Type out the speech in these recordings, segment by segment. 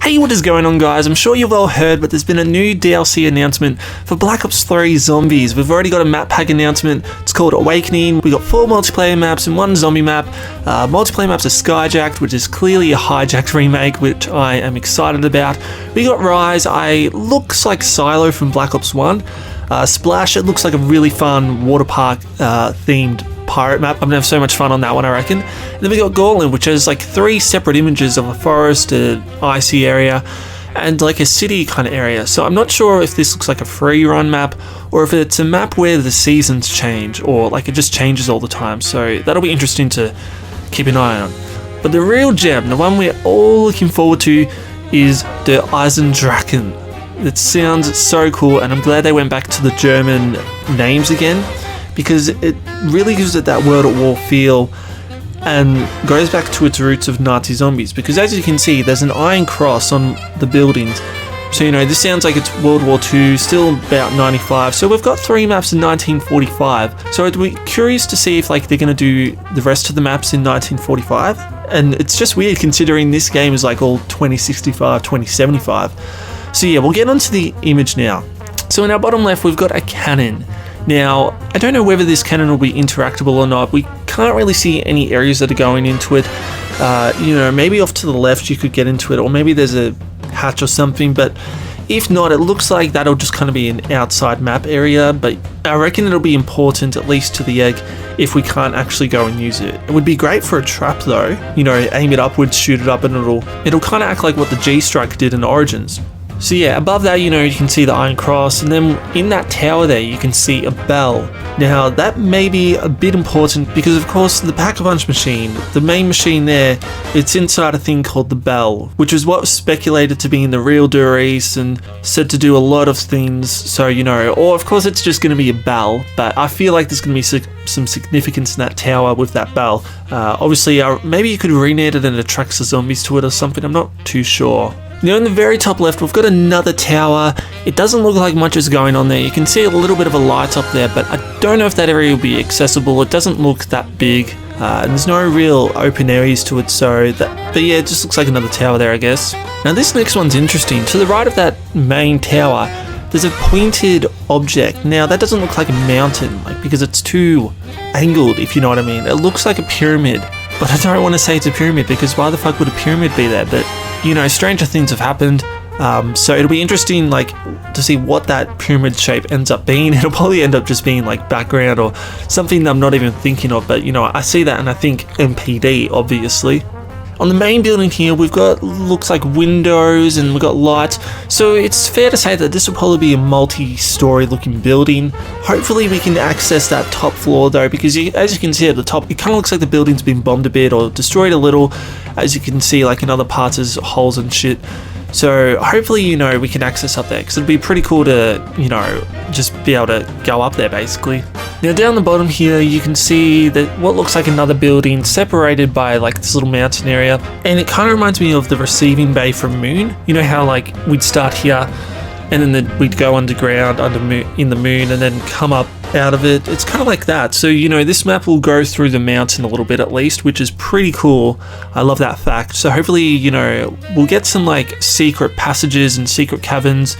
Hey, what is going on, guys? I'm sure you've all heard, but there's been a new DLC announcement for Black Ops 3 Zombies. We've already got a map pack announcement. It's called Awakening. We got 4 multiplayer maps and 1 zombie map. Multiplayer maps are Skyjacked, which is clearly a hijacked remake, which I am excited about. We got Rise. Looks like Silo from Black Ops 1. Splash, it looks like a really fun water park themed pirate map. I'm gonna have so much fun on that one, I reckon. And then we got Gorlin, which has like 3 separate images of a forest, an icy area, and like a city kind of area. So I'm not sure if this looks like a free run map or if it's a map where the seasons change or like it just changes all the time. So that'll be interesting to keep an eye on. But the real gem, the one we're all looking forward to, is the Eisendrachen. It sounds so cool, and I'm glad they went back to the German names again, because it really gives it that World at War feel and goes back to its roots of Nazi zombies. Because as you can see, there's an iron cross on the buildings. So, you know, this sounds like it's World War II, still about 95. So we've got 3 maps in 1945. So I'd be curious to see if like they're going to do the rest of the maps in 1945. And it's just weird considering this game is like all 2065, 2075. So yeah, we'll get onto the image now. So in our bottom left, we've got a cannon. Now, I don't know whether this cannon will be interactable or not. We can't really see any areas that are going into it. Maybe off to the left you could get into it, or maybe there's a hatch or something, but if not, it looks like that'll just kind of be an outside map area, but I reckon it'll be important, at least to the egg, if we can't actually go and use it. It would be great for a trap though, aim it upwards, shoot it up, and it'll kind of act like what the G-Strike did in Origins. So yeah, above that, you can see the Iron Cross, and then in that tower there, you can see a bell. Now, that may be a bit important because, of course, the Pack-a-Punch machine, the main machine there, it's inside a thing called the bell, which is what was speculated to be in the real Dur East and said to do a lot of things. So, or of course it's just going to be a bell, but I feel like there's going to be some significance in that tower with that bell. Obviously, maybe you could rename it and it attracts the zombies to it or something, I'm not too sure. Now in the very top left, we've got another tower. It doesn't look like much is going on there. You can see a little bit of a light up there, but I don't know if that area will be accessible. It doesn't look that big, and there's no real open areas to it, but yeah, it just looks like another tower there, I guess. Now this next one's interesting. To the right of that main tower, there's a pointed object. Now that doesn't look like a mountain, because it's too angled, if you know what I mean. It looks like a pyramid, but I don't want to say it's a pyramid because why the fuck would a pyramid be there? But stranger things have happened, so it'll be interesting to see what that pyramid shape ends up being. It'll probably end up just being like background or something that I'm not even thinking of, but I see that and I think MPD, obviously. On the main building here, we've got, looks like windows and we've got lights, so it's fair to say that this will probably be a multi-story looking building. Hopefully we can access that top floor though, because as you can see at the top, it kind of looks like the building's been bombed a bit or destroyed a little. As you can see, in other parts there's holes and shit. So hopefully, we can access up there, because it'd be pretty cool to, just be able to go up there basically. Now down the bottom here, you can see that what looks like another building separated by this little mountain area, and it kind of reminds me of the receiving bay from Moon. You know how we'd start here and then we'd go underground in the moon and then come up out of it. It's kind of like that. So this map will go through the mountain a little bit at least, which is pretty cool. I love that fact. So hopefully we'll get some secret passages and secret caverns,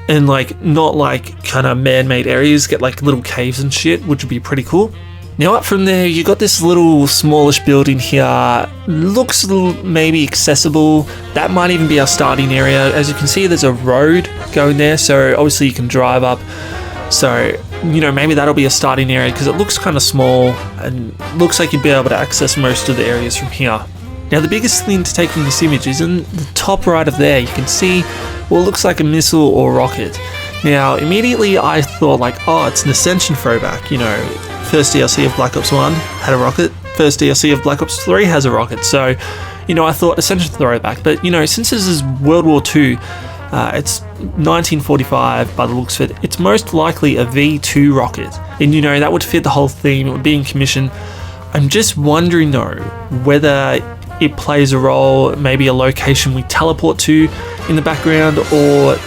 and not kind of man-made areas, get little caves and shit, which would be pretty cool. Now up from there, you got this little smallish building here. Looks a little maybe accessible. That might even be our starting area. As you can see, there's a road going there, so obviously you can drive up. So maybe that'll be a starting area, because it looks kind of small and looks like you'd be able to access most of the areas from here. Now the biggest thing to take from this image is in the top right of there, you can see what looks like a missile or rocket. Now immediately I thought it's an Ascension throwback. First DLC of Black Ops 1 had a rocket, first DLC of Black Ops 3 has a rocket, so I thought Ascension throwback. But since this is World War II, it's 1945 by the looks of it, it's most likely a V2 rocket, and that would fit the whole theme. It would be in commission. I'm just wondering though whether it plays a role, maybe a location we teleport to in the background, or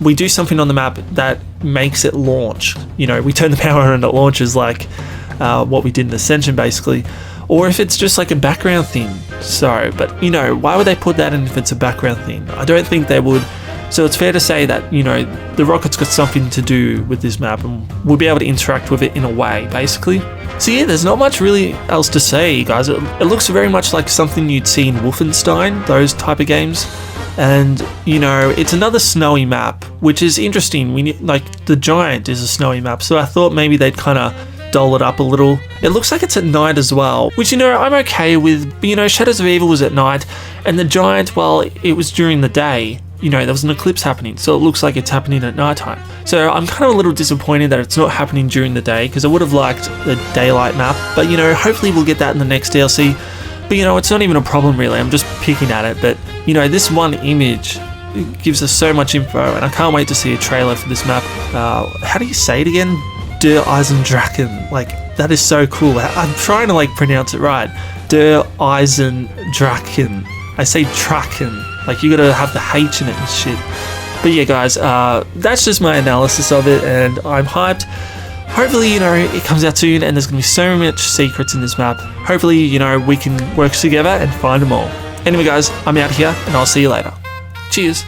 we do something on the map that makes it launch. We turn the power on and it launches what we did in Ascension basically, or if it's just like a background thing. So, but you know, why would they put that in if it's a background thing? I don't think they would. So it's fair to say that, you know, the rocket's got something to do with this map and we'll be able to interact with it in a way, basically. So yeah, there's not much really else to say, guys. It looks very much like something you'd see in Wolfenstein, those type of games. And, you know, it's another snowy map, which is interesting. Like, the Giant is a snowy map, so I thought maybe they'd kind of doll it up a little. It looks like it's at night as well, which, you know, I'm okay with. But, you know, Shadows of Evil was at night, and the Giant, well, it was during the day. You know, there was an eclipse happening, so it looks like it's happening at nighttime. So I'm kind of a little disappointed that it's not happening during the day, because I would have liked the daylight map. But, you know, hopefully we'll get that in the next DLC. But, you know, it's not even a problem really, I'm just picking at it. But, you know, this one image gives us so much info, and I can't wait to see a trailer for this map. How do you say it again? Der Eisendrachen. Like, that is so cool. I'm trying to, like, pronounce it right. Der Eisendrachen. I say Drachen. Like, you gotta have the H in it and shit. But yeah, guys, that's just my analysis of it, and I'm hyped. Hopefully, you know, it comes out soon, and there's gonna be so much secrets in this map. Hopefully, you know, we can work together and find them all. Anyway, guys, I'm out here, and I'll see you later. Cheers.